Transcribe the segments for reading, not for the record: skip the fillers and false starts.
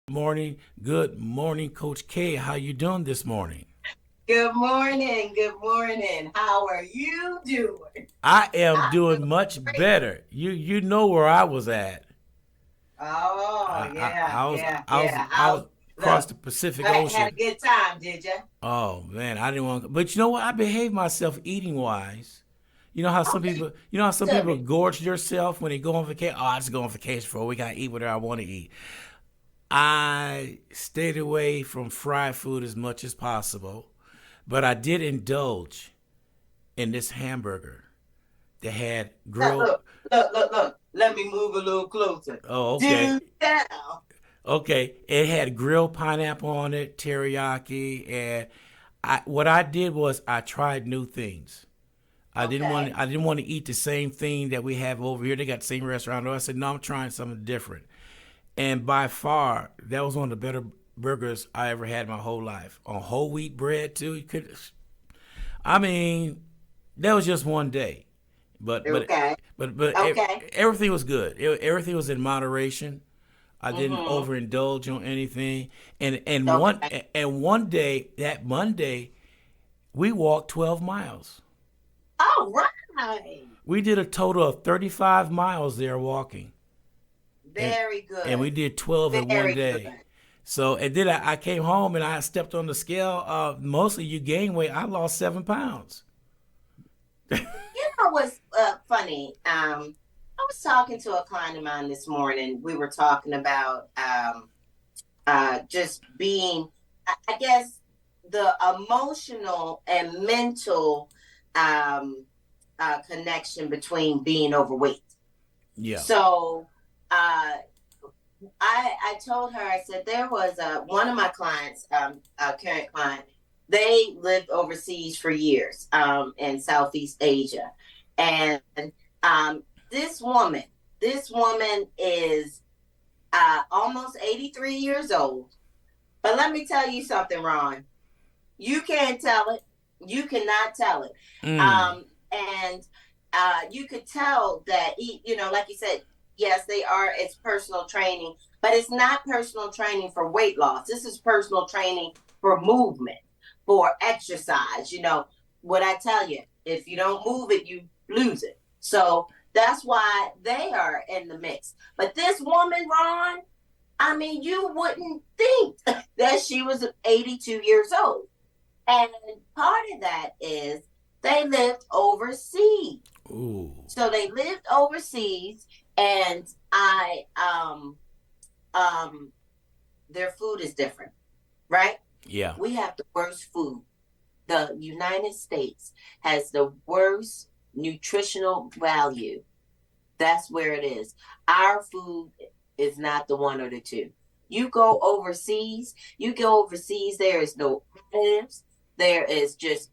Morning. Good morning, Coach K. How you doing this morning? Good morning. Good morning. How are you doing? I am I'm doing doing much great. better. You know where I was at. Oh, I, yeah, I was yeah, I was yeah. I was across Look, the Pacific had a Ocean. good time, did you? Oh man, I didn't want. But you know what? I behaved myself eating wise. Okay, You know how some to people me. gorge themselves when they go on vacation. Oh, I just go on vacation for a week. I eat whatever I want to eat. I stayed away from fried food as much as possible, but I did indulge in this hamburger that had Now, grilled. look. Let me move a little closer. Oh, okay. Do tell. Okay. It had grilled pineapple on it, teriyaki, and what I did was I tried new things. Okay. I didn't want to eat the same thing that we have over here. They got the same restaurant. I said, no, I'm trying something different. And by far, that was one of the better burgers I ever had in my whole life. On whole wheat bread too. You could I mean, that was just one day. But but Okay. but Okay. everything was good. Everything was in moderation. I didn't Mm-hmm. overindulge on anything. Okay. And one day, that Monday, we walked 12 miles. All right. We did a total of 35 miles there walking, and Very and we good. did 12 in one Very day. good. So and then I came home and I stepped on the scale. Mostly you gain weight. I lost 7 pounds. You know what's funny? I was talking to a client of mine this morning. We were talking about just being, I guess, the emotional and mental um, connection between being overweight. Yeah. So uh, I told her, I said there was one of my clients, a current client. They lived overseas for years in Southeast Asia, and um, this woman, this woman is almost 83 years old. But let me tell you something, Ron. You can't tell it. You cannot tell it. Mm. And you could tell that like you said, yes, they are. It's personal training, but it's not personal training for weight loss. This is personal training for movement, for exercise. What I tell you, if you don't move it, you lose it. So that's why they are in the mix. But this woman, Ron, I mean, you wouldn't think that she was 82 years old. And part of that is they lived overseas. Ooh. So they lived overseas, and um their food is different, right? Yeah. We have the worst food. The United States has the worst nutritional value. That's where it is. Our food is not the one or the two. You go overseas, there is no additives. There is just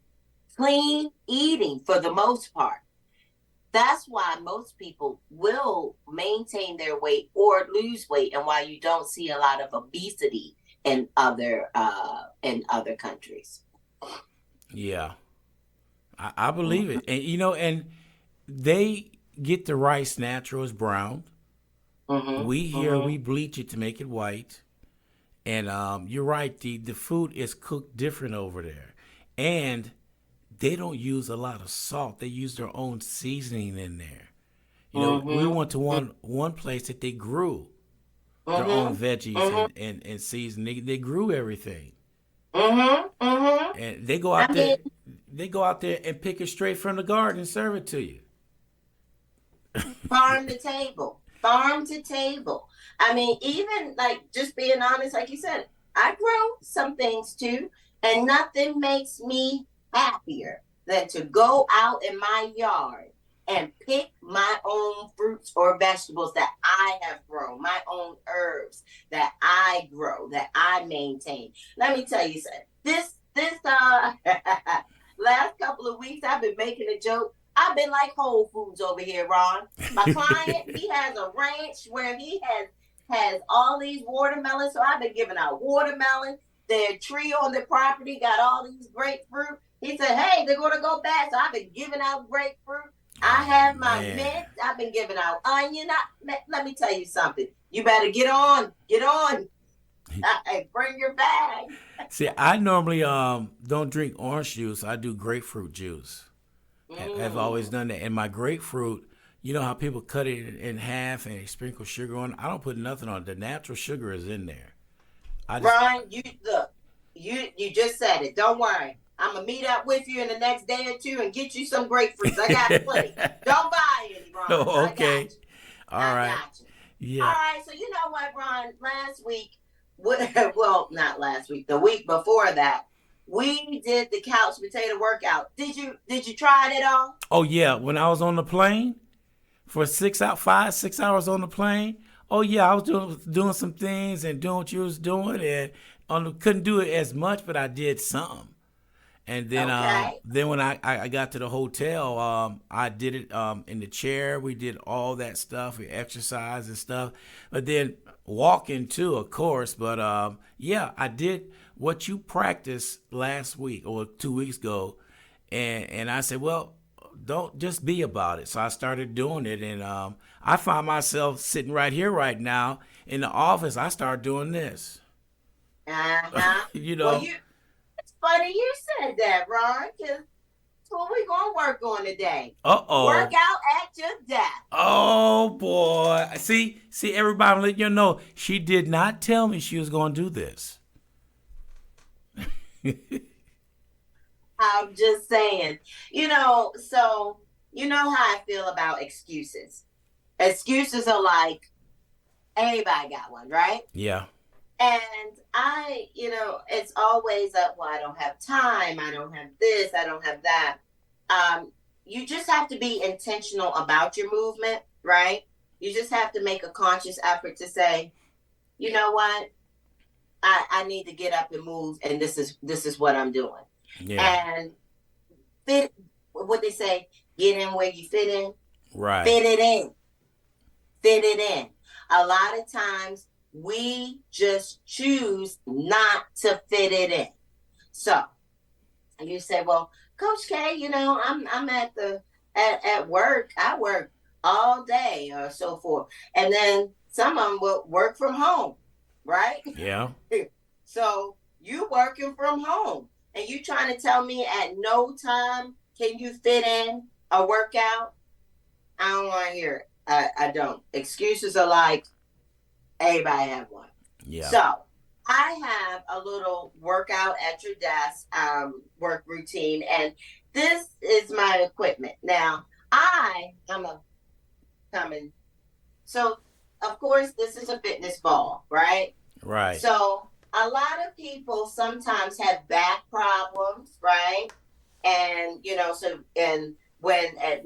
clean eating for the most part. That's why most people will maintain their weight or lose weight, and why you don't see a lot of obesity in other countries. Yeah. I believe Mm-hmm, it. And and they get the rice natural as brown. mm-hmm, We here mm-hmm, we bleach it to make it white. And you're right, the food is cooked different over there. And they don't use a lot of salt. They use their own seasoning in there. We mm-hmm, went to one place that they grew their own mm-hmm, veggies mm-hmm, and season. They grew everything. mm-hmm, mm-hmm. And I mean, they go out there and pick it straight from the garden and serve it to you. farm to table, farm to table. I mean, even like just being honest, like you said, I grow some things too, and nothing makes me happier than to go out in my yard and pick my own fruits or vegetables that I have grown, my own herbs that I grow, that I maintain. Let me tell you something. This last couple of weeks, I've been making a joke. I've been like Whole Foods over here, Ron. My client, he has a ranch where he has all these watermelons. So I've been giving out watermelon. Their tree on the property got all these grapefruit. He said, "Hey, they're gonna go bad." So I've been giving out grapefruit. I Oh have my man. mint. I've been giving out onion. Let me tell you something. You better get on. Get on. Hey, bring your bag. See, I normally don't drink orange juice. I do grapefruit juice. I've always Mm. done that. And my grapefruit, you know how people cut it in half and they sprinkle sugar on it? I don't put nothing on it. The natural sugar is in there. I just Ron, you look, you just said it. Don't worry. I'm gonna meet up with you in the next day or two and get you some grapefruits. I got plenty. Don't buy any, Ron. Oh, I got okay. you. All I right. got you. All Yeah. right. So you know what, Ron? Last week, well, not last week. The week before that, we did the couch potato workout. Did you try it at all? Oh yeah. When I was on the plane for 6 out 5 6 hours on the plane. Oh yeah, I was doing some things and doing what you was doing, and couldn't do it as much, but I did some. And Okay. then when I got to the hotel, I did it in the chair. We did all that stuff. We exercised and stuff. But then walking too, of course. But yeah, I did what you practiced last week or 2 weeks ago. And I said, well, don't just be about it. So I started doing it. And I find myself sitting right here right now in the office. I started doing this. Uh-huh. you Well, know, it's funny you said that, Ron, because that's what we're gonna work on today. uh Work oh. out at your desk. Oh boy. See, everybody let you know she did not tell me she was going to do this. I'm just saying. So you know how I feel about excuses. Excuses are like everybody got one, right? Yeah. And it's always up, well, I don't have time, I don't have this, I don't have that. Um, you just have to be intentional about your movement, right? You just have to make a conscious effort to say, you know what, I need to get up and move, and this is what I'm doing. Yeah. And fit what they say, get in where you fit in, Right. fit it in, fit it in. A lot of times we just choose not to fit it in. So you say, well, Coach K, I'm at work. I work all day or so forth. And then some of them will work from home, right? Yeah. So you working from home and you trying to tell me at no time can you fit in a workout? I don't want to hear it. I don't. Excuses are like everybody have one. Yeah. So I have a little workout at your desk work routine, and this is my equipment. Now I am a coming. So of course this is a fitness ball, right? Right. So a lot of people sometimes have back problems, right? And when at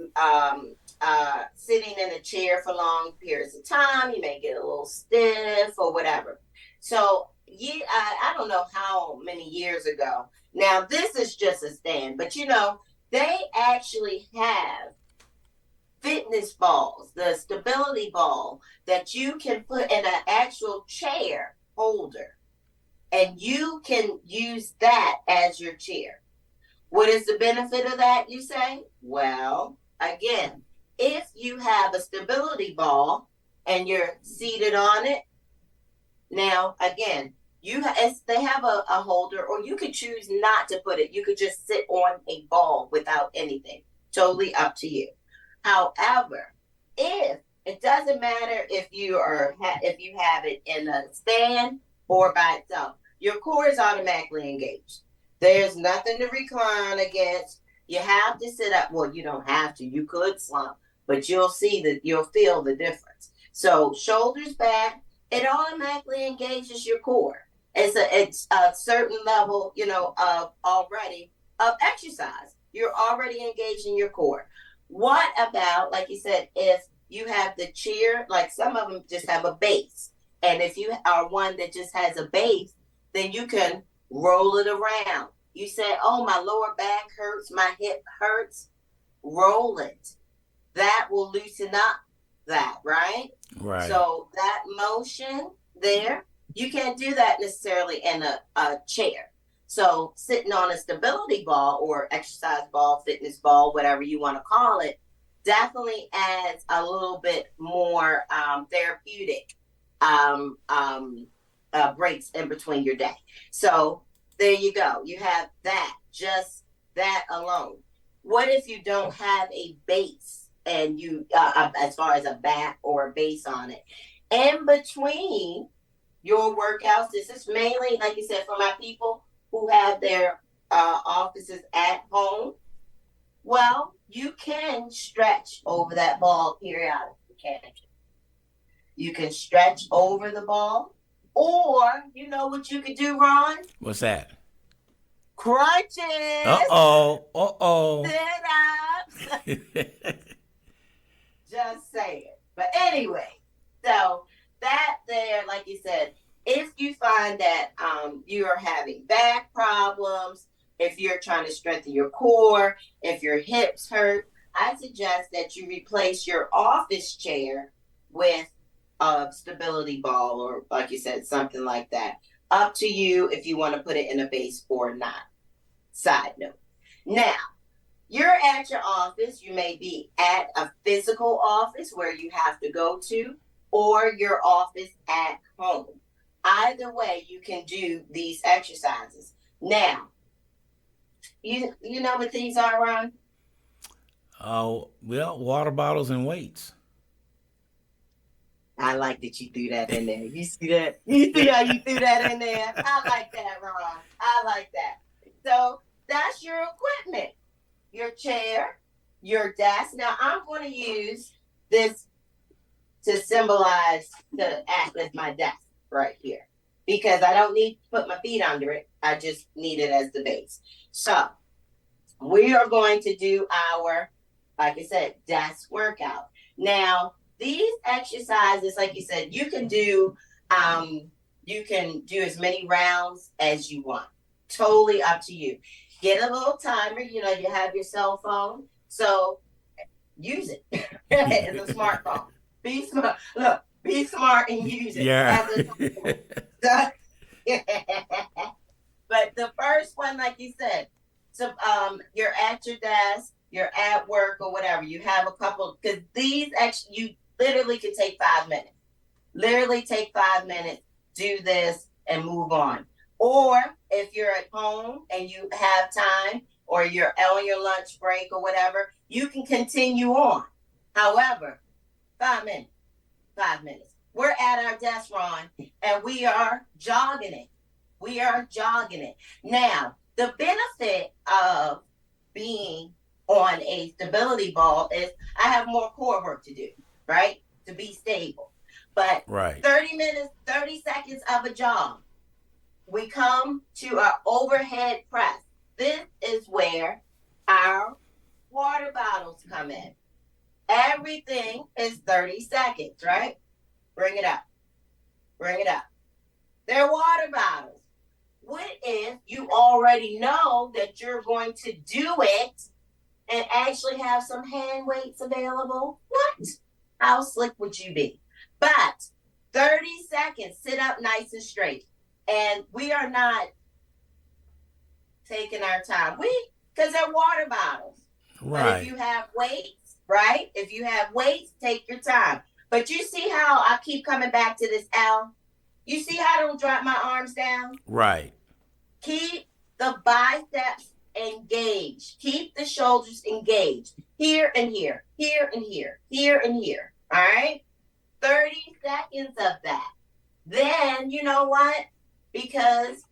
sitting in a chair for long periods of time, you may get a little stiff or whatever. So yeah, I don't know how many years ago. Now this is just a stand, but they actually have fitness balls, the stability ball that you can put in an actual chair holder, and you can use that as your chair. What is the benefit of that, you say? Well, again, if you have a stability ball and you're seated on it, now again, they have a holder, or you could choose not to put it. You could just sit on a ball without anything. Totally up to you. However, if it doesn't matter if you have it in a stand or by itself, your core is automatically engaged. There's nothing to recline against. You have to sit up. Well, you don't have to. You could slump, but you'll feel the difference. So shoulders back, it automatically engages your core. It's a certain level, of already of exercise. You're already engaging your core. What about, like you said, if you have the chair, like some of them just have a base. And if you are one that just has a base, then you can roll it around. You say, oh, my lower back hurts, my hip hurts, roll it. That will loosen up that, right? Right. So that motion there, you can't do that necessarily in a chair. So sitting on a stability ball or exercise ball, fitness ball, whatever you want to call it, definitely adds a little bit more therapeutic um, um, breaks in between your day. So there you go. You have that, just that alone. What if you don't have a base and you, as far as a back or a base on it, in between your workouts? This is mainly, like you said, for my people who have their offices at home. Well, you can stretch over that ball periodically, can't you? You can stretch over the ball. Or, you know what you could do, Ron? What's that? Crunches, Uh-oh. sit-ups. Just saying. But anyway, so that there, like you said, if you find that you are having back problems, if you're trying to strengthen your core, if your hips hurt, I suggest that you replace your office chair with a stability ball, or like you said, something like that. Up to you if you want to put it in a base or not. Side note. Now, you're at your office. You may be at a physical office where you have to go to, or your office at home. Either way, you can do these exercises. Now, you know what these are, Ron? Oh, well, water bottles and weights. I like that you threw that in there. You see that? You see how you threw that in there? I like that, Ron. I like that. So that's your equipment, your chair, your desk. Now I'm going to use this to symbolize, to act as my desk right here, because I don't need to put my feet under it. I just need it as the base. So we are going to do our, like I said, desk workout. Now, these exercises, like you said, you can do as many rounds as you want. Totally up to you. Get a little timer. You know, you have your cell phone, so use it. It's a smartphone. Be smart. Look, be smart and use it. Yeah. But the first one, like you said, so you're at your desk, you're at work or whatever. You have a couple, because these actually, you literally can take 5 minutes. Literally take 5 minutes, do this, and move on. Or if you're at home and you have time, or you're on your lunch break or whatever, you can continue on. However, 5 minutes, 5 minutes. We're at our desk, Ron, and we are jogging it. We are jogging it. Now, the benefit of being on a stability ball is I have more core work to do, right? To be stable. But Right. 30 minutes, 30 seconds of a jog. We come to our overhead press. This is where our water bottles come in. Everything is 30 seconds, right? Bring it up. Bring it up. They're water bottles. What if you already know that you're going to do it and actually have some hand weights available? What? How slick would you be? But 30 seconds, sit up nice and straight. And we are not taking our time. Because they're water bottles. Right. But if you have weights, right? If you have weights, take your time. But you see how I keep coming back to this L? You see how I don't drop my arms down? Right. Keep the biceps engaged. Keep the shoulders engaged. Here and here, here and here, here and here. All right? 30 seconds of that. Then, you know what? Because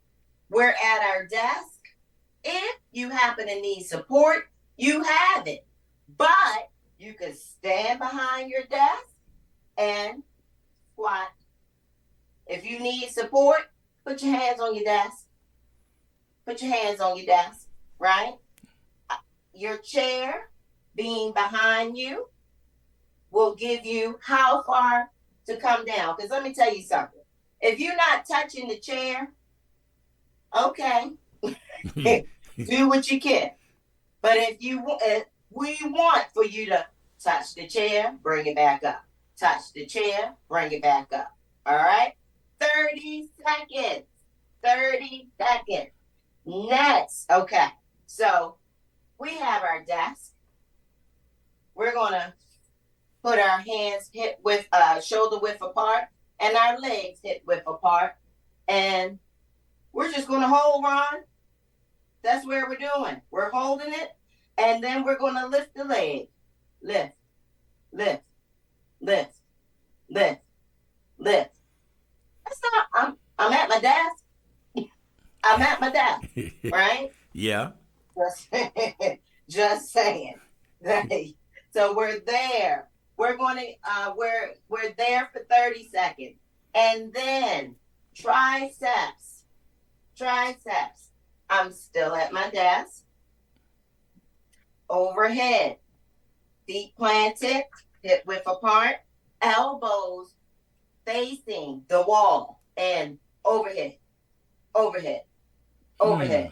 we're at our desk, if you happen to need support, you have it. But you can stand behind your desk and squat. If you need support, put your hands on your desk. Put your hands on your desk, right? Your chair being behind you will give you how far to come down. Because let me tell you something. If you're not touching the chair, okay, do what you can. But if we want for you to touch the chair, bring it back up. Touch the chair, bring it back up. All right? 30 seconds. 30 seconds. Next. Okay. So we have our desk. We're going to put our hands hip width, shoulder width apart, and our legs hip width apart. And we're just going to hold, Ron. That's where we're doing. We're holding it. And then we're going to lift the leg. Lift, lift, lift, lift, lift. That's not, I'm at my desk. I'm at my desk, right? Yeah. Just saying. Right. So we're there. We're going to we're there for 30 seconds. And then triceps. Triceps. I'm still at my desk. Overhead. Feet planted, hip width apart, elbows facing the wall, and overhead, overhead, overhead.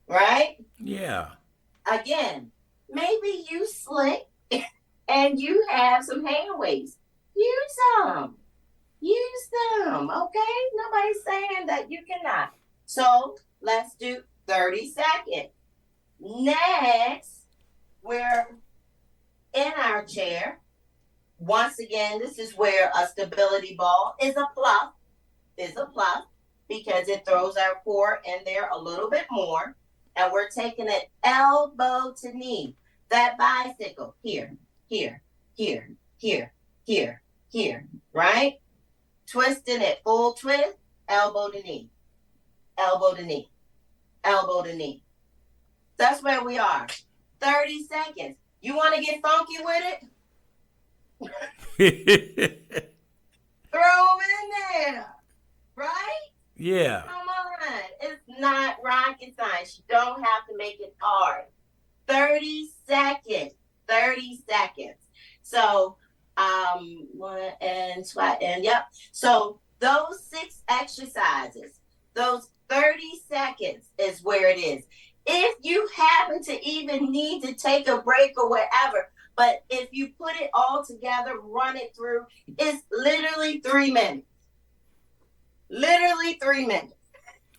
Right? Yeah. Again, maybe you slick and you have some hand weights. Use them. Use them. Okay? Nobody's saying that you cannot. So let's do 30 seconds. Next, we're in our chair. Once again, this is where a stability ball is a fluff, because it throws our core in there a little bit more. And we're taking it elbow to knee. That bicycle, here, here, here, here, here, here, right? Twisting it, full twist, elbow to knee, elbow to knee, elbow to knee. That's where we are. 30 seconds. You want to get funky with it? Throw them in there, right? Yeah. Come on. It's not rocket science. You don't have to make it hard. 30 seconds. 30 seconds. So, yep. So those 6 exercises, those 30 seconds is where it is. If you happen to even need to take a break or whatever, but if you put it all together, run it through, it's literally 3 minutes. Literally 3 minutes.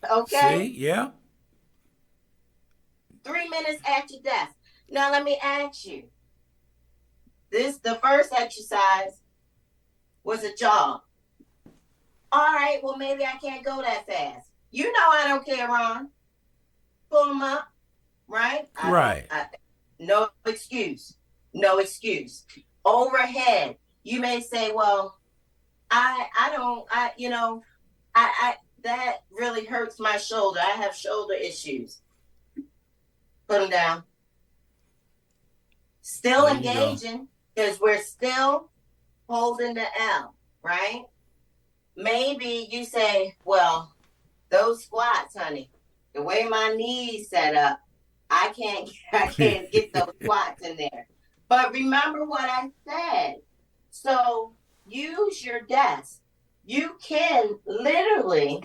Okay? See? Yeah. 3 minutes at your desk. Now let me ask you. The first exercise was a jog. All right, well maybe I can't go that fast. You know I don't care, Ron. Pull them up, right? Right. No excuse. No excuse. Overhead, you may say, well, I that really hurts my shoulder. I have shoulder issues. Put them down. Still engaging because we're still holding the L, right? Maybe you say, well, those squats, honey, the way my knees set up, I can't get those squats in there. But remember what I said. So use your desk. You can literally,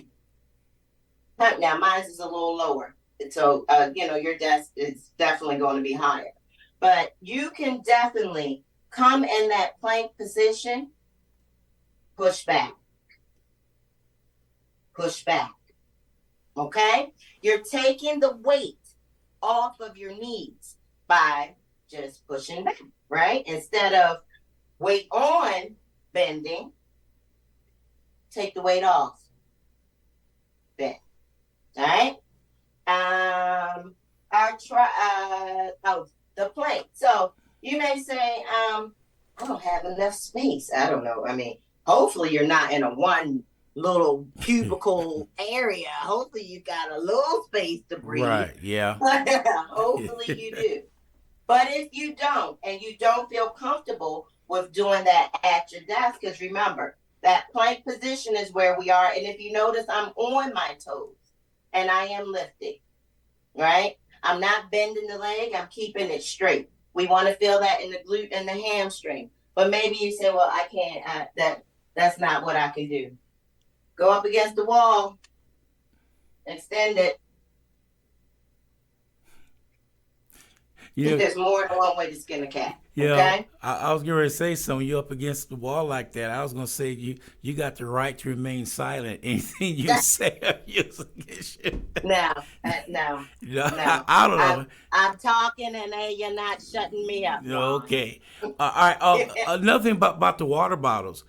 now mine is a little lower. So, your desk is definitely going to be higher. But you can definitely come in that plank position, push back. Push back. Okay? You're taking the weight off of your knees by just pushing back, right? Instead of weight on, bending, take the weight off. Bend. All right? The plank. So you may say, I don't have enough space. I don't know. I mean, hopefully you're not in a one little cubicle area. Hopefully you got a little space to breathe. Right, yeah. Hopefully you do. But if you don't, and you don't feel comfortable with doing that at your desk, because remember, that plank position is where we are. And if you notice, I'm on my toes and I am lifting, right? I'm not bending the leg. I'm keeping it straight. We want to feel that in the glute and the hamstring. But maybe you say, well, I can't, that's not what I can do. Go up against the wall, extend it. There's more than one way to skin a cat. Yeah, okay? I was going to say something. You're up against the wall like that. I was going to say you got the right to remain silent. Anything you say is against you. No. I don't know. I'm talking and you're not shutting me up. Okay. All right. Another thing about the water bottles.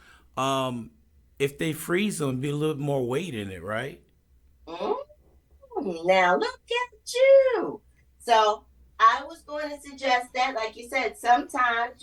if they freeze them, be a little more weight in it, right? Mm, now look at you. So I was going to suggest that, like you said, sometimes,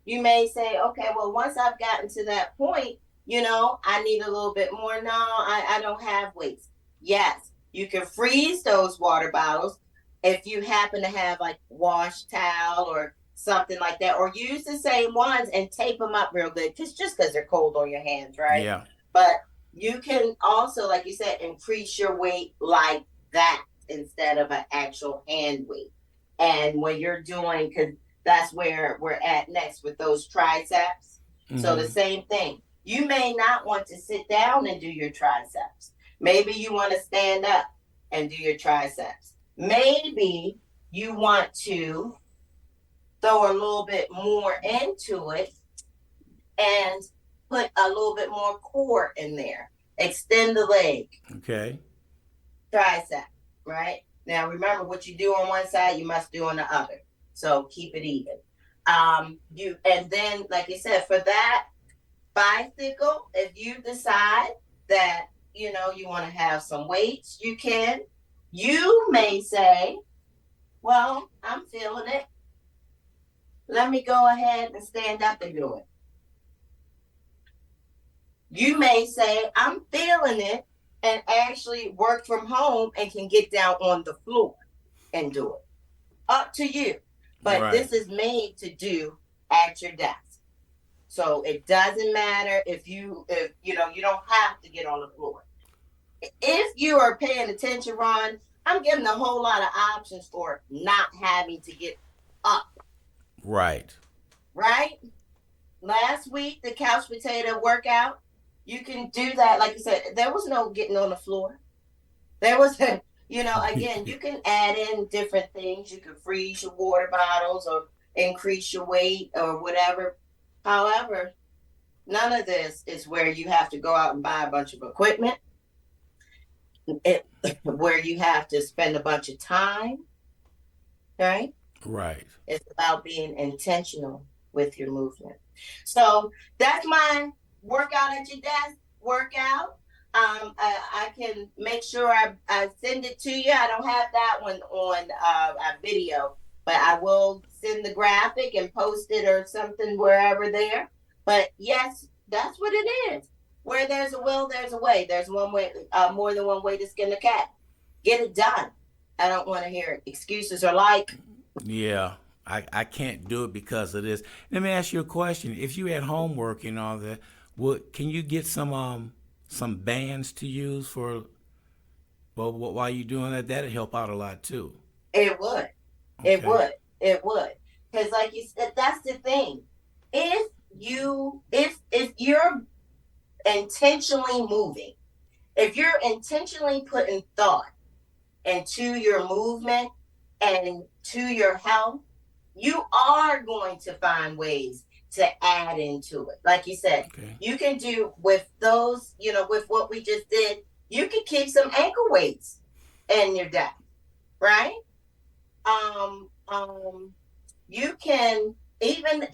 you may say, okay, well, once I've gotten to that point, I need a little bit more. No, I don't have weights. Yes, you can freeze those water bottles if you happen to have like wash towel or something like that, or use the same ones and tape them up real good, just because they're cold on your hands, right? Yeah. But you can also, like you said, increase your weight like that instead of an actual hand weight. And when you're doing, because that's where we're at next with those triceps. So the Hmm. same thing. You may not want to sit down and do your triceps. Maybe you want to stand up and do your triceps. Maybe you want to throw a little bit more into it and put a little bit more core in there. Extend the leg, Okay. tricep, right? Now remember, what you do on one side, you must do on the other. So keep it even. You and then, like you said, for that bicycle, if you decide that you want to have some weights, you can. You may say, "Well, I'm feeling it. Let me go ahead and stand up and do it." You may say, "I'm feeling it," and actually work from home and can get down on the floor and do it. Up to you. But Right. this is made to do at your desk. So it doesn't matter if you don't have to get on the floor. If you are paying attention, Ron, I'm giving a whole lot of options for not having to get up, Right. right? Last week, the couch potato workout, you can do that. Like you said, there was no getting on the floor. There was, again, you can add in different things. You can freeze your water bottles or increase your weight or whatever. However, none of this is where you have to go out and buy a bunch of equipment, it, where you have to spend a bunch of time, right? Right. It's about being intentional with your movement. So that's my workout at your desk workout. I can make sure I send it to you. I don't have that one on a video, but I will send the graphic and post it or something wherever there. But yes, that's what it is. Where there's a will, there's a way. There's one way, more than one way to skin a cat. Get it done. I don't want to hear excuses or like. Yeah. I can't do it because of this. Let me ask you a question. If you had homework and all that, can you get some bands to use for while you're doing that? That'd help out a lot too. It would. It Okay. would. It would. Because like you said, that's the thing. If you're intentionally moving, if you're intentionally putting thought into your movement and to your health, you are going to find ways to add into it. Like you said, Okay. you can do with those, with what we just did, you can keep some ankle weights in your deck, right? um you can even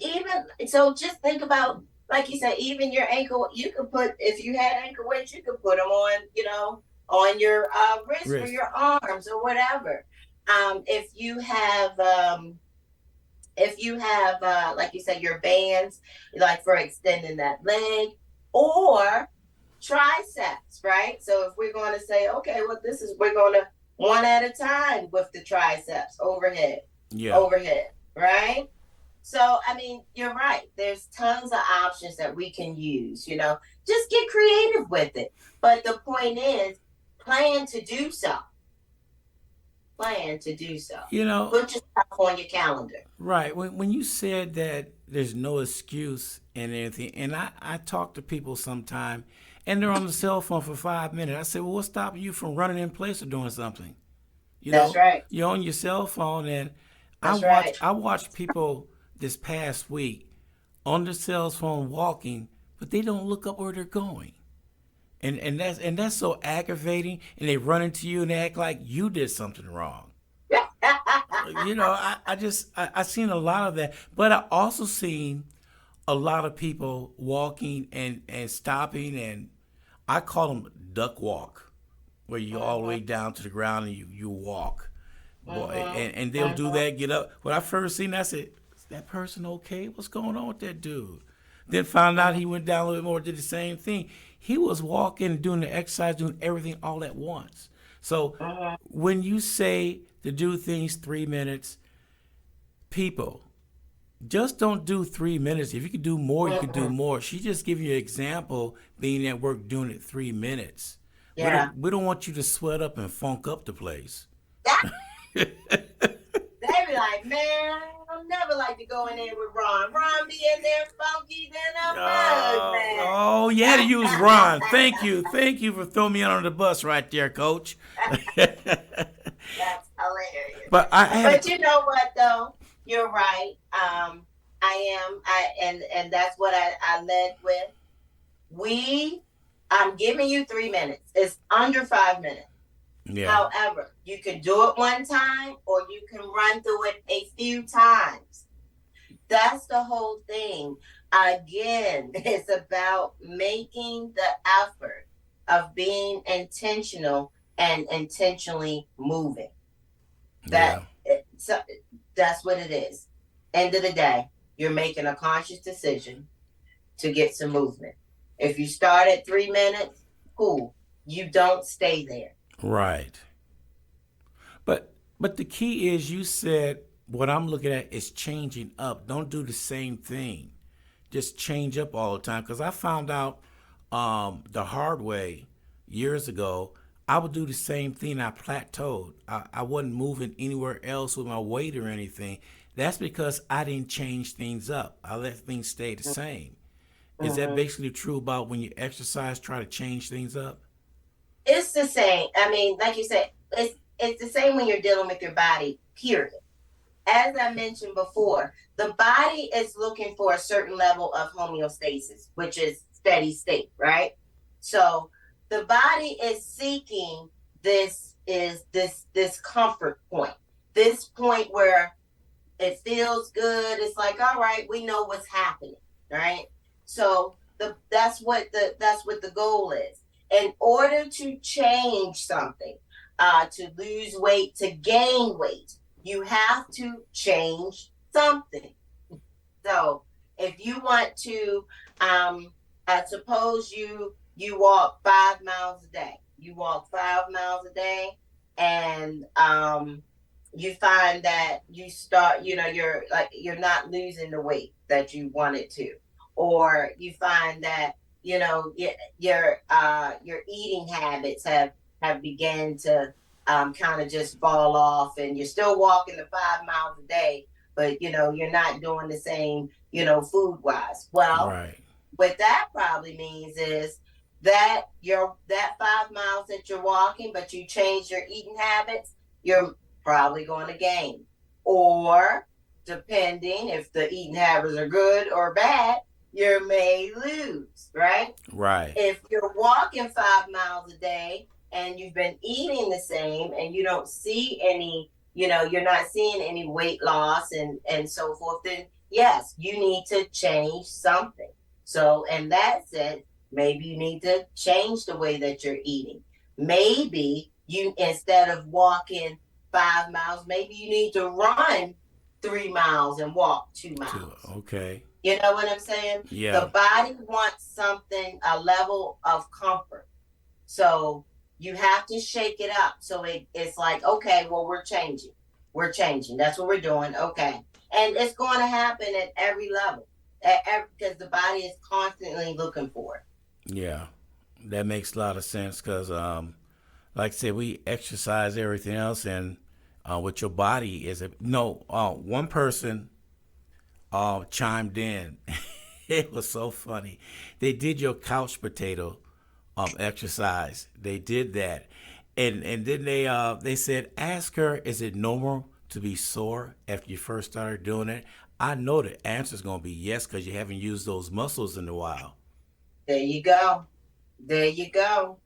so just think about, like you said, even your ankle, you could put, if you had ankle weights, you could put them on, on your wrist or Wrist. your arms or whatever. If you have like you said, your bands, like for extending that leg, or triceps, right? So if we're going to say, okay, well, we're going to one at a time with the triceps, overhead, Yeah. overhead, right? So, I mean, you're right. There's tons of options that we can use, just get creative with it. But the point is, plan to do so. Plan to do so. You know, Put yourself on your calendar. right. When you said that there's no excuse and anything, and I talk to people sometime, and they're on the cell phone for 5 minutes. I say, well, what's stopping you from running in place or doing something? You That's know, right. you're on your cell phone, and That's right. I watched people this past week on their cell phone walking, but they don't look up where they're going. And that's so aggravating, and they run into you and they act like you did something wrong. I seen a lot of that, but I also seen a lot of people walking and stopping, and I call them duck walk, where you all the Mhm. way down to the ground and you walk. Boy, Mhm. and they'll do Mhm. that, get up. When I first seen that, I said, is that person okay? What's going on with that dude? Then found out Mhm. he went down a little bit more, did the same thing. He was walking, doing the exercise, doing everything all at once. So Mhm. when you say to do things 3 minutes, people, just don't do 3 minutes. If you could do more, you could do Mhm. more. She just giving you an example, being at work doing it 3 minutes. We Yeah. don't we don't want you to sweat up and funk up the place. They be like, man, I never like to go in there with Ron. Ron be in there funky than a mug, man. Oh, you had to use Ron. Thank you for throwing me under the bus right there, Coach. That's hilarious. But I had a But you know what though? You're right. And that's what I led with. We I'm giving you 3 minutes. It's under 5 minutes. yeah, However, you can do it one time or you can run through it a few times. That's the whole thing. Again, it's about making the effort of being intentional and intentionally moving. yeah, So that's what it is. End of the day, you're making a conscious decision to get some movement. If you start at 3 minutes, cool. You don't stay there. right. But the key is, you said what I'm looking at is changing up. Don't do the same thing. Just change up all the time. Because I found out the hard way years ago. I would do the same thing. I plateaued. I wasn't moving anywhere else with my weight or anything. That's because I didn't change things up. I let things stay the same. Is that Mhm. basically true about when you exercise, try to change things up? It's the same. I mean, like you said, it's the same when you're dealing with your body, period. As I mentioned before, the body is looking for a certain level of homeostasis, which is steady state, right? So the body is seeking this comfort point, this point where it feels good. It's like, all right, we know what's happening, right? So that's what the goal is. In order to change something, to lose weight, to gain weight, you have to change something. So if you want to, suppose you walk 5 miles a day. You walk 5 miles a day, and you find that you start, you're like you're not losing the weight that you wanted to, or you find that your eating habits have began to kind of just fall off, and you're still walking the 5 miles a day, but you're not doing the same, food wise. Well, Right. what that probably means is that that 5 miles that you're walking, but you change your eating habits, you're probably going to gain. Or depending if the eating habits are good or bad, you may lose, right? Right. If you're walking 5 miles a day and you've been eating the same and you don't see any, you're not seeing any weight loss and so forth, then yes, you need to change something. So in that sense, maybe you need to change the way that you're eating. Maybe you, instead of walking 5 miles, maybe you need to run 3 miles and walk two Too. miles. Okay. You know what I'm saying? Yeah. The body wants something, a level of comfort. So you have to shake it up. So it's like, okay, well, we're changing. We're changing. That's what we're doing. Okay. And it's going to happen at every level, because the body is constantly looking for it. Yeah. That makes a lot of sense because, like I said, we exercise everything else, and with your body is a no. One person chimed in. It was so funny. They did your couch potato exercise. They did that, and then they said, ask her, is it normal to be sore after you first started doing it? I know the answer is going to be yes because you haven't used those muscles in a while. There you go. There you go.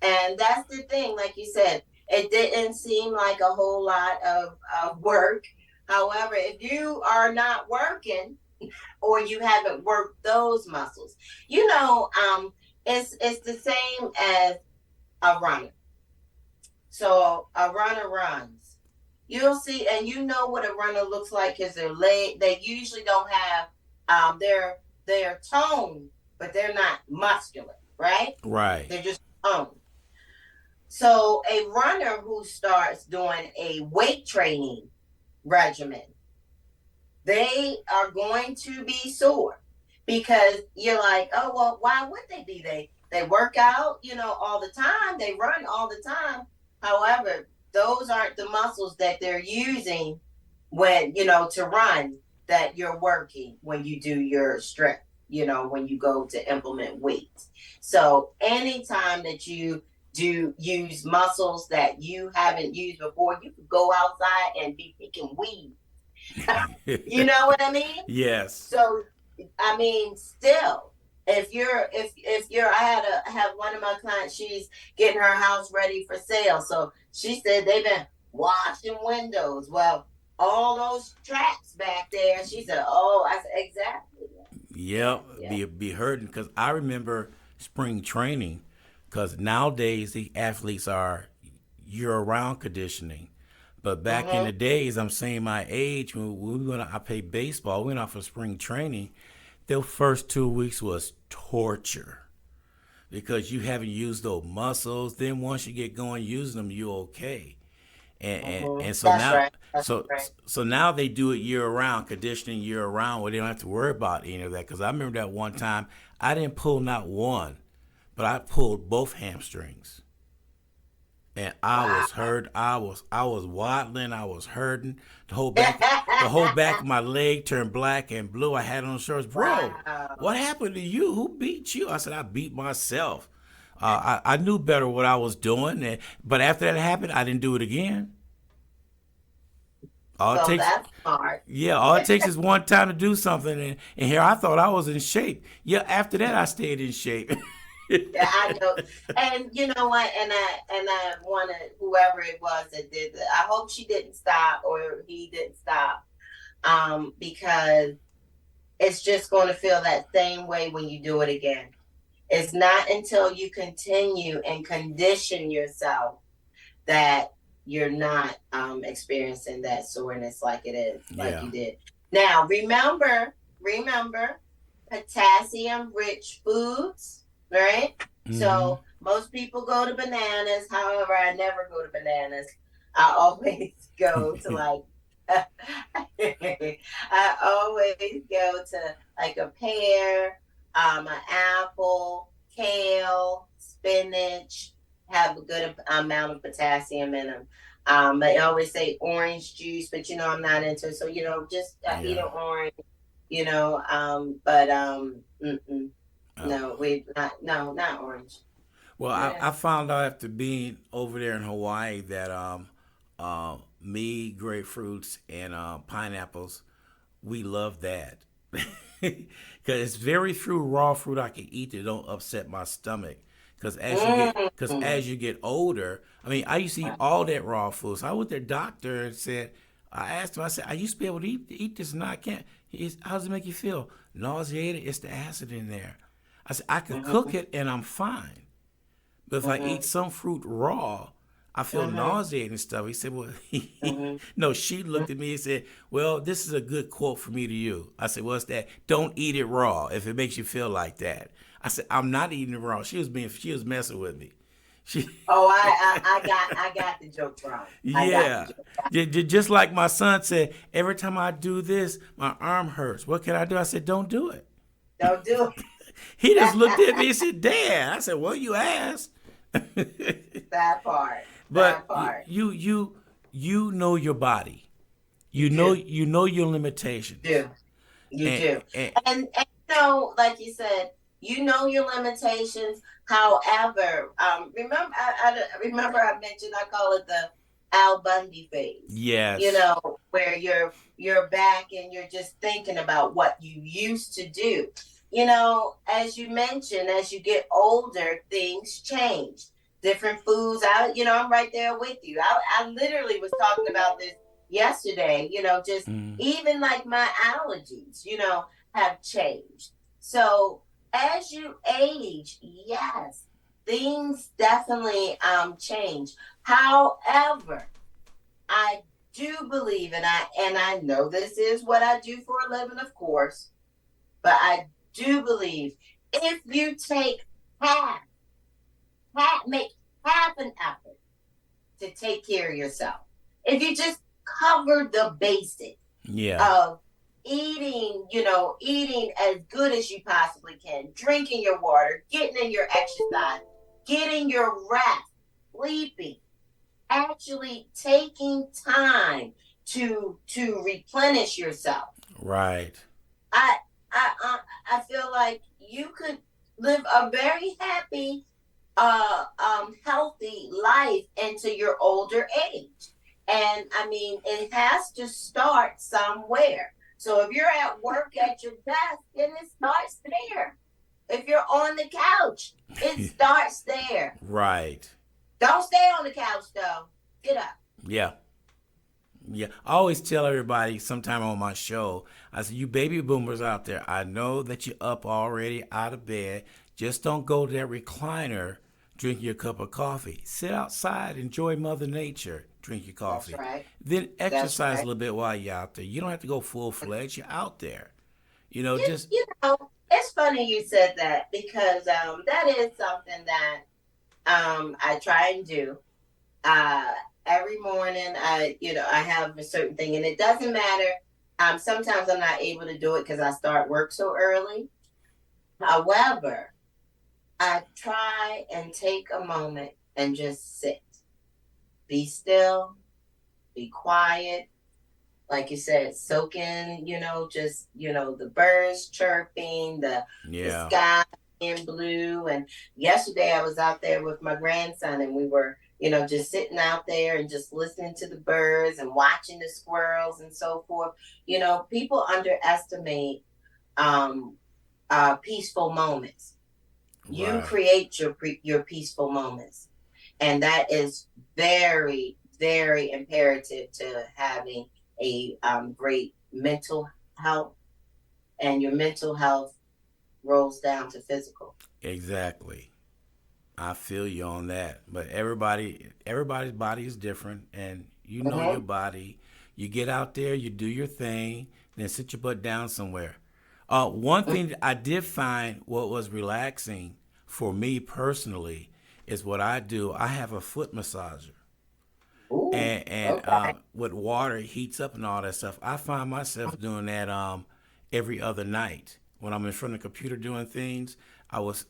And that's the thing, like you said, it didn't seem like a whole lot of work. However, if you are not working, or you haven't worked those muscles. You know, it's the same as a runner. So a runner runs. You'll see, and you know what a runner looks like because their leg. They usually don't have they're toned, but they're not muscular, right? Right. They're just toned. So a runner who starts doing a weight training regimen, they are going to be sore because you're like, oh well, why would they be? They work out, all the time. They run all the time. However, those aren't the muscles that they're using when to run that you're working when you do your strength. When you go to implement weights. So anytime that you do use muscles that you haven't used before, you could go outside and be picking weeds. You know what I mean? Yes. So I mean, still, if you're I have one of my clients, she's getting her house ready for sale. So she said they've been washing windows. Well, all those tracks back there. She said, oh, I said, exactly. Yep. Yeah. Be hurting because I remember spring training because nowadays the athletes are year-round conditioning. But back in Mm-hmm. the days, I'm saying my age when I played baseball, we went out for spring training. The first 2 weeks was torture because you haven't used those muscles. Then once you get going using them, you're okay. And and, Mm-hmm. and so That's now right. That's so right. so now they do it year round, conditioning year round, where they don't have to worry about any of that. Because I remember that one time I didn't pull not one, but I pulled both hamstrings and I Wow. was hurt. I was waddling. I was hurting. The whole back of my leg turned black and blue. I had on shorts. Bro, Wow. what happened to you? Who beat you? I said I beat myself. I knew better what I was doing, but after that happened, I didn't do it again. All it So takes, that's smart. yeah, all it takes is one time to do something, and here I thought I was in shape. Yeah, after that I stayed in shape. Yeah, I know. And you know what? And I wanted whoever it was that did that. I hope she didn't stop or he didn't stop. Because it's just going to feel that same way when you do it again. It's not until you continue and condition yourself that you're not experiencing that soreness like it is, like Yeah. you did. Now, remember, potassium rich foods, right? Hmm. So most people go to bananas. However, I never go to bananas. I always go to like I always go to like a pear, an apple, kale, spinach, have a good amount of potassium in them. They always say orange juice, but I'm not into it. So, just eat Yeah. an orange, but Oh. no, we not, no, not orange. Well, Yeah. I found out after being over there in Hawaii that me, grapefruits, and pineapples, we love that. Because it's very few raw fruit I can eat that don't upset my stomach. Because Mm. as you get older, I mean, I used to eat all that raw food. So I went to the doctor and said, I asked him, I said, I used to be able to eat this and now I can't. How does it make you feel? Nauseated? It's the acid in there. I said, I could cook Mhm. it and I'm fine. But if I eat Mhm. some fruit raw, I feel Mhm. nauseated and stuff. He said, well, Mhm. no, she looked at me and said, well, this is a good quote for me to you. I said, what's that? Don't eat it raw if it makes you feel like that. I said, I'm not eating it raw. She was messing with me. She, Oh, I got the joke wrong. I got the yeah. joke. Just like my son said, every time I do this, my arm hurts. What can I do? I said, don't do it. Don't do He just looked at it. me and said, Dad. I said, well, you asked. That part. But That part. you know your body. You do. You know your limitations. Do. You And, do. and And like you said, you know your limitations. However, I remember I mentioned I call it the Al Bundy phase. yes. Where you're back and you're just thinking about what you used to do. As you mentioned, as you get older, things change. Different foods. I'm right there with you. I literally was talking about this yesterday. Just Mm, even like my allergies. have changed. So as you age, yes, things definitely change. However, I do believe, and I know this is what I do for a living, of course, but I do believe if you take half, make half an effort to take care of yourself, if you just cover the basics Yeah. of eating, eating as good as you possibly can, drinking your water, getting in your exercise, getting your rest, sleeping, actually taking time to replenish yourself. Right. I I feel like you could live a very happy, healthy life into your older age. And I mean, it has to start somewhere. So if you're at work at your desk, then it starts there. If you're on the couch, it starts there. Right. Don't stay on the couch though. Get up. Yeah. Yeah, I always tell everybody sometime on my show, I said, you baby boomers out there, I know that you're up already out of bed. Just don't go to that recliner, drink your cup of coffee. Sit outside, enjoy Mother Nature, drink your That's coffee. right. Then That's exercise a right. little bit while you're out there. You don't have to go full fledged, you're out there. You, Just, you know, it's funny you said that because that is something that I try and do. Uh, every morning, I have a certain thing, and it doesn't matter. Sometimes I'm not able to do it because I start work so early. However, I try and take a moment and just sit, be still, be quiet, like you said, soak in, just, the birds chirping, the yeah, sky in blue. And yesterday I was out there with my grandson and we were, just sitting out there and just listening to the birds and watching the squirrels and so forth. People underestimate um peaceful moments. You right. create your peaceful moments. And that is very, very imperative to having a great mental health, and your mental health rolls down to physical. Exactly. I feel you on that. But everybody's body is different, and you know your Mm-hmm. body. You get out there, you do your thing, then sit your butt down somewhere. One thing that I did find what was relaxing for me personally is what I do. I have a foot massager, Ooh, and okay. with water it heats up and all that stuff. I find myself doing that every other night when I'm in front of the computer doing things. I was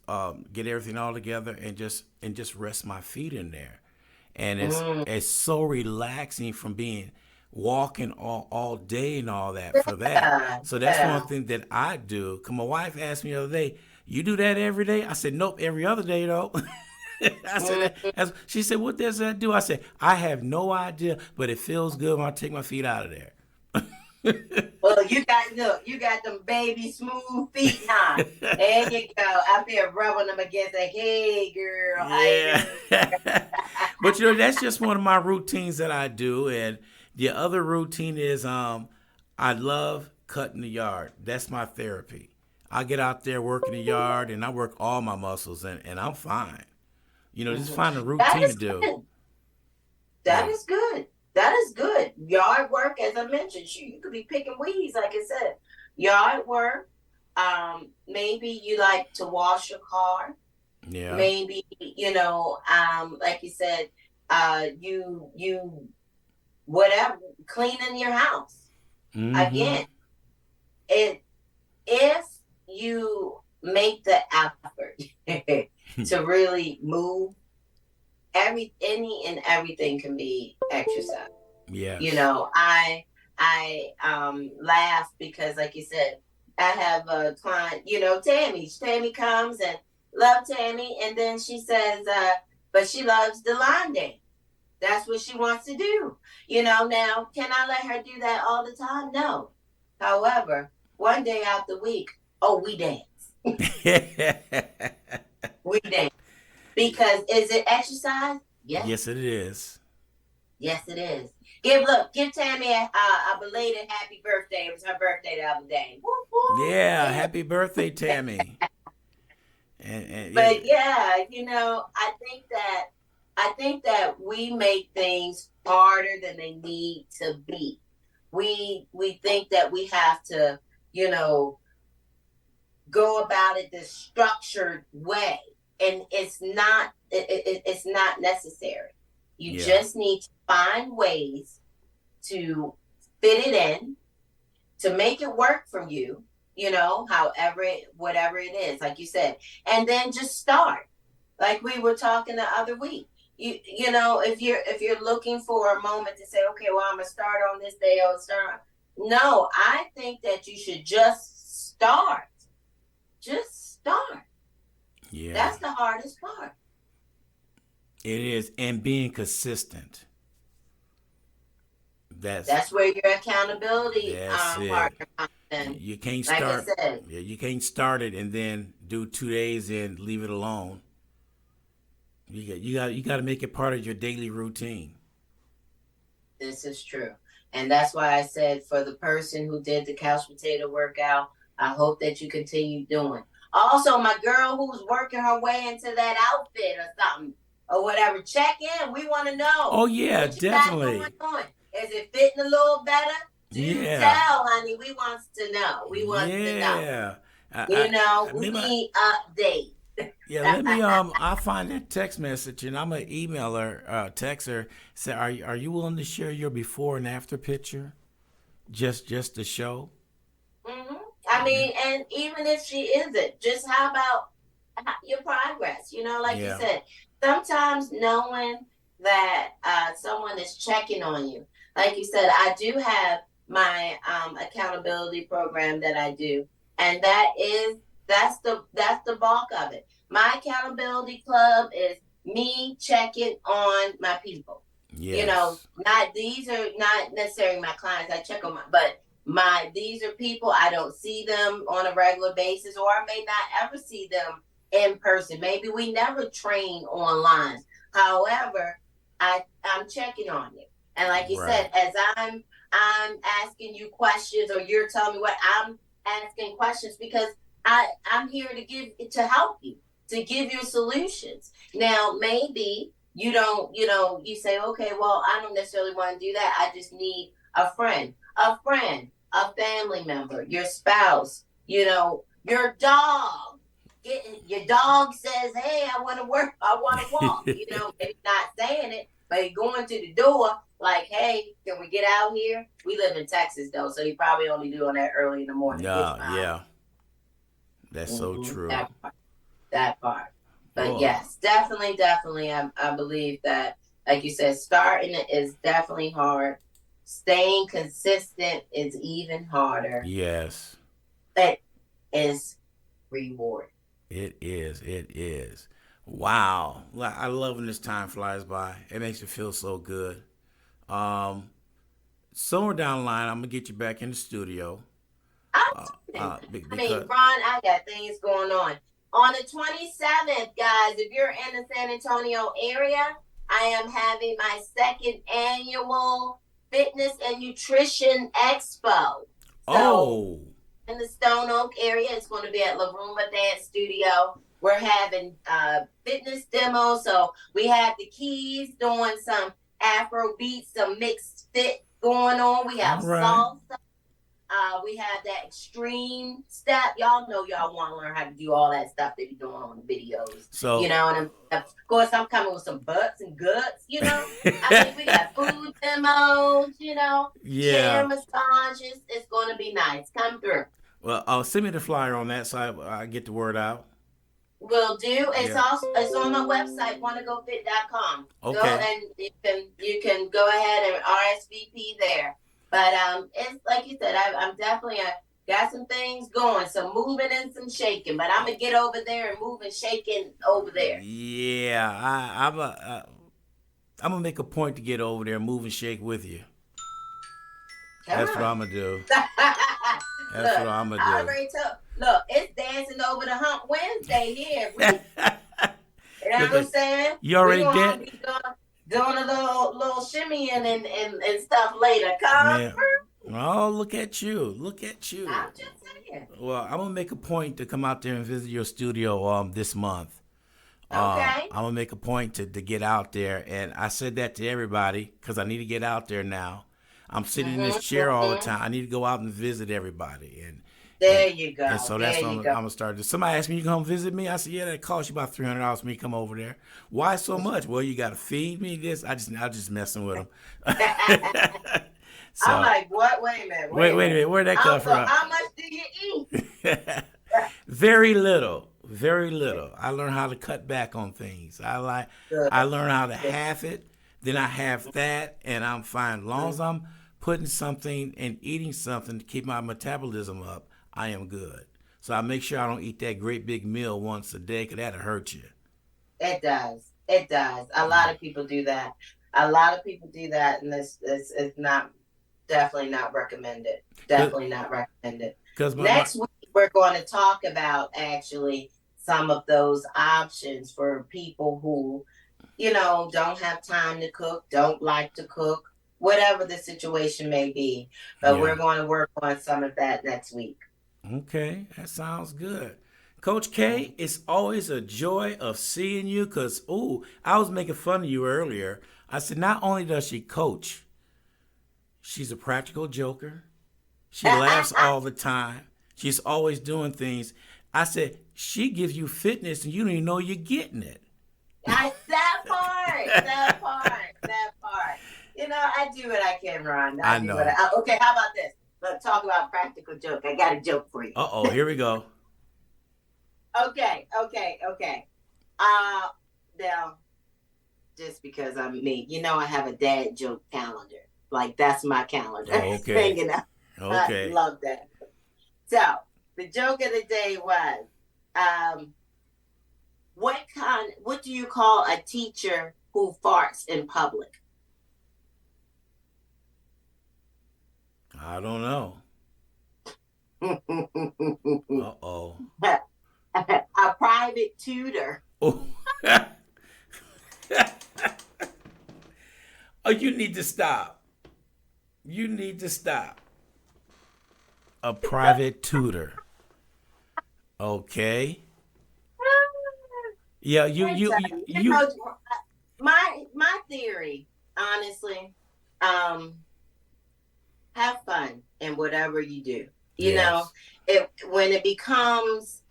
get everything all together and just rest my feet in there, and it's Mm, it's so relaxing from being walking all day and all that for that. yeah, So that's one yeah. thing that I do. Cause my wife asked me the other day, "You do that every day?" I said, "Nope, every other day though." I said that. Mm. She said, "What does that do?" I said, "I have no idea, but it feels good when I take my feet out of there." Well, you got them baby smooth feet, huh? There you go. I've been rubbing them against a hey girl, how you Yeah. doing? But that's just one of my routines that I do. And the other routine is I love cutting the yard. That's my therapy. I get out there, work in the yard, and I work all my muscles, and I'm fine. Just Mhm. find a That routine to is do. good. That Yeah. is good. That is good. Yard work, as I mentioned, you could be picking weeds, like I said. Yard work. Maybe you like to wash your car. Yeah. Maybe, like you said, you whatever, cleaning your house. Mm-hmm. Again, it if you make the effort to really move, any and everything can be exercise. Yes. I laugh because, like you said, I have a client, Tammy. Tammy comes and love Tammy, and then she says, but she loves the line dance. That's what she wants to do. Now, can I let her do that all the time? No. However, one day out the week, oh, we dance. We dance. Because is it exercise? Yes. Yes, it is. Yes, it is. Give Tammy a belated happy birthday. It was her birthday the other day. Whoop, whoop. Yeah, Yeah. happy birthday, Tammy. And But yeah, I think that we make things harder than they need to be. We think that we have to, you know, go about it this structured way, and it's not necessary. You yeah, just need to find ways to fit it in, to make it work for you, whatever it is, like you said, and then just start. Like we were talking the other week. If you're looking for a moment to say, okay, well, I'm gonna start on this day or start. No, I think that you should just start. Just start. yeah, That's the hardest part. it is. And being consistent. That's That's where your accountability that's it. partner comes in. You can't Like I start. said, Yeah, you can't start it and then do 2 days and leave it alone. You got to make it part of your daily routine. this is true. And that's why I said, for the person who did the couch potato workout, I hope that you continue doing. Also, my girl who's working her way into that outfit or something or whatever, check in. We want to know Oh yeah, what you got going definitely. on. Is it fitting a little better? Do Yeah, tell, honey. We want to know. We want to know. yeah. I We mean, need update. yeah. Let me. I'll find that text message and I'm gonna email her, text her. Say, are you willing to share your before and after picture? Just to show. hmm I Yeah. mean, and even if she isn't, just how about your progress? Like you Yeah. said, sometimes knowing that someone is checking on you. Like you said, I do have my accountability program that I do, and that's the bulk of it. My accountability club is me checking on my people. Yes. Not these are not necessarily my clients. I check on but these are people I don't see them on a regular basis, or I may not ever see them in person. Maybe we never train online. However, I'm checking on you. And like you Right. said, as I'm asking you questions, or you're telling me what, I'm asking questions because I'm here to help you, to give you solutions. Now, maybe you don't, you say, okay, well, I don't necessarily want to do that. I just need a family member, your spouse, your dog. Your dog says, hey, I want to work, I want to walk, maybe not saying it, but going to the door, like, hey, can we get out here? We live in Texas, though, so you probably only doing that early in the morning. It's Yeah. fine. Yeah. That's so true. That part. But Boy. yes, definitely, definitely, I believe that, like you said, starting it is definitely hard. Staying consistent is even harder. Yes. But is reward. It is. It is. Wow. I love when this time flies by. It makes me feel so good. Um, Somewhere down the line, I'm gonna get you back in the studio. I mean, Because Ron, I got things going on. On the 27th, guys, if you're in the San Antonio area, I am having my second annual fitness and nutrition expo. So oh, in the Stone Oak area, it's going to be at La Rumba Dance Studio. We're having fitness demos. So we have the Keys doing some Afro beats, some mixed fit going on. We all have right. salsa. We have that extreme step. Y'all know y'all want to learn how to do all that stuff they be doing on the videos. So, And of course I'm coming with some butts and guts. I mean, we got food demos, chair yeah. massages. It's going to be nice. Come through. Well, send me the flyer on that so I get the word out. Will do. Yeah. It's on my website, wannagofit.com. Go Okay. and you can go ahead and RSVP there. But it's like you said, I'm definitely got some things going, some moving and some shaking. But I'm gonna get over there and move and shaking over there. Yeah. I'm gonna make a point to get over there, move and shake with you. Come That's what on. I'm gonna do. That's what Look, I'm gonna I do. already told. Look, it's dancing over the hump Wednesday here. You know what I'm saying? You We already gonna did. be doing a little shimmy in and stuff later. Come Man, through. oh, look at you. Look at you. I'm just saying. Well, I'm gonna make a point to come out there and visit your studio this month. Okay. I'm gonna make a point to get out there, and I said that to everybody because I need to get out there now. I'm sitting in this chair all the Mm-hmm. time. I need to go out and visit everybody, and There you and go. so that's There what you I'm go. gonna start. Somebody asked me, "You come visit me?" I said, "Yeah, that costs you about $300 for me to come over there." Why so much? Well, you got to feed me this. I'm just messing with them. I'm So like, what? Wait a minute. wait, Wait a wait a minute. minute. Where'd that come So from? how much do you eat? Very little, very little. I learned how to cut back on things. Good. I learned how to Good. half it, then I have that, and I'm fine. As long as I'm putting something and eating something to keep my metabolism up, I am good. So I make sure I don't eat that great big meal once a day, 'cause that'll hurt you. It does. It does. A lot of people do that. A lot of people do that, and this is not definitely not recommended. Cause, Definitely not recommended. 'cause my Next week we're going to talk about actually some of those options for people who, don't have time to cook, don't like to cook, whatever the situation may be. But yeah. we're going to work on some of that next week. Okay, that sounds good. Coach K, it's always a joy of seeing you because, ooh, I was making fun of you earlier. I said, not only does she coach, she's a practical joker. She laughs all the time. She's always doing things. I said, she gives you fitness and you don't even know you're getting it. That part. I do what I can, Ron. I I do know. what I. Okay, how about this? Let's talk about practical joke. I got a joke for you. Uh-oh, here we go. Okay. Now, just because I'm me, I have a dad joke calendar. Like that's my calendar. Okay. Hanging out. I Okay. love that. So the joke of the day was, what do you call a teacher who farts in public? I don't know. Uh-oh. A private tutor. Oh. Oh, you need to stop. You need to stop. A private tutor. Okay. Yeah, My theory, honestly, have fun in whatever you do. Yes. When it becomes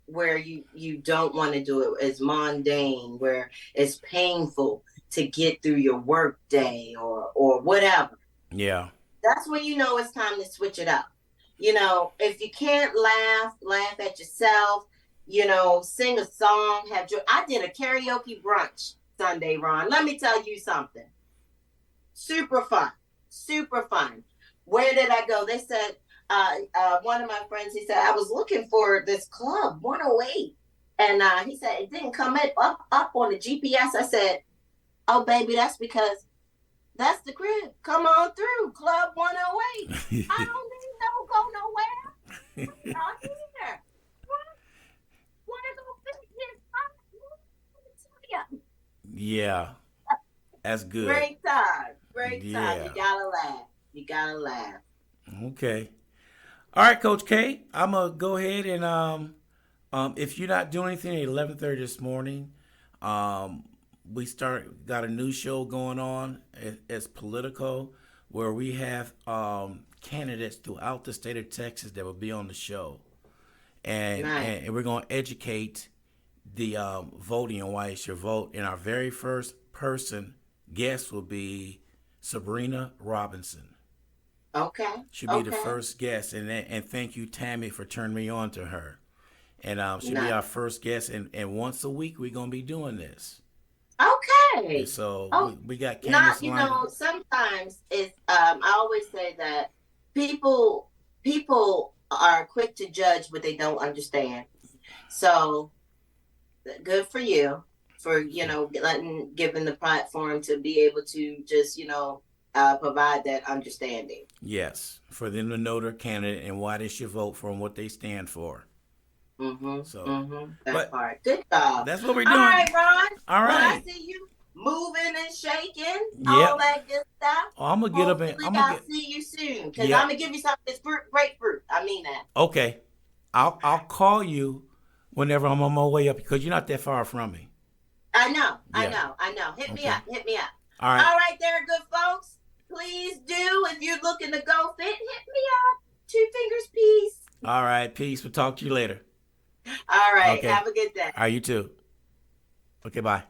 where you don't want to do it, it's mundane, where it's painful to get through your work day or whatever. Yeah. That's when it's time to switch it up. If you can't laugh at yourself, sing a song, I did a karaoke brunch Sunday, Ron. Let me tell you something. Super fun. Super fun. Where did I go? They said, one of my friends, he said, I was looking for this club, 108. And he said, it didn't come up on the GPS. I said, oh, baby, that's because that's the crib. Come on through, Club 108. I don't need no go nowhere. I'm out here. Want to go visit his Yeah. That's good. Great time. Great time. Yeah. You gotta laugh. Okay. All right, Coach K. I'm gonna go ahead and if you're not doing anything at 11:30 this morning, we got a new show going on. It's Politico, where we have candidates throughout the state of Texas that will be on the show, and Nice. and we're gonna educate the voting and why it's your vote. And our very first guest will be Sabrina Robinson. Okay. She'll be the first guest, and thank you, Tammy, for turning me on to her. And she'll be Nice. our first guest, and once a week we're gonna be doing this. Okay. And so Oh, we got not Candace lined up. sometimes it's I always say that people are quick to judge what they don't understand. So good for you for giving the platform to be able to just provide that understanding. Yes, for them to know their candidate and why they should vote for and what they stand for. So, That but part. Good job. that's what we're All doing. right, Ron. All When I right. see you moving and shaking, Yep. all that good stuff. Oh, I'm gonna get up and Hopefully, I'll see you soon because Yeah. I'm gonna give you some of this grapefruit. I mean that. Okay. I'll call you whenever I'm on my way up because you're not that far from me. I know, Yeah. I know. Hit me Okay. up, hit me up. All right. All right, there, good folks. Please do if you're looking to go fit, hit me up. 2 fingers, peace. All right. Peace. We'll talk to you later. All right, Okay. have a good day. All right. You too. Okay. Bye.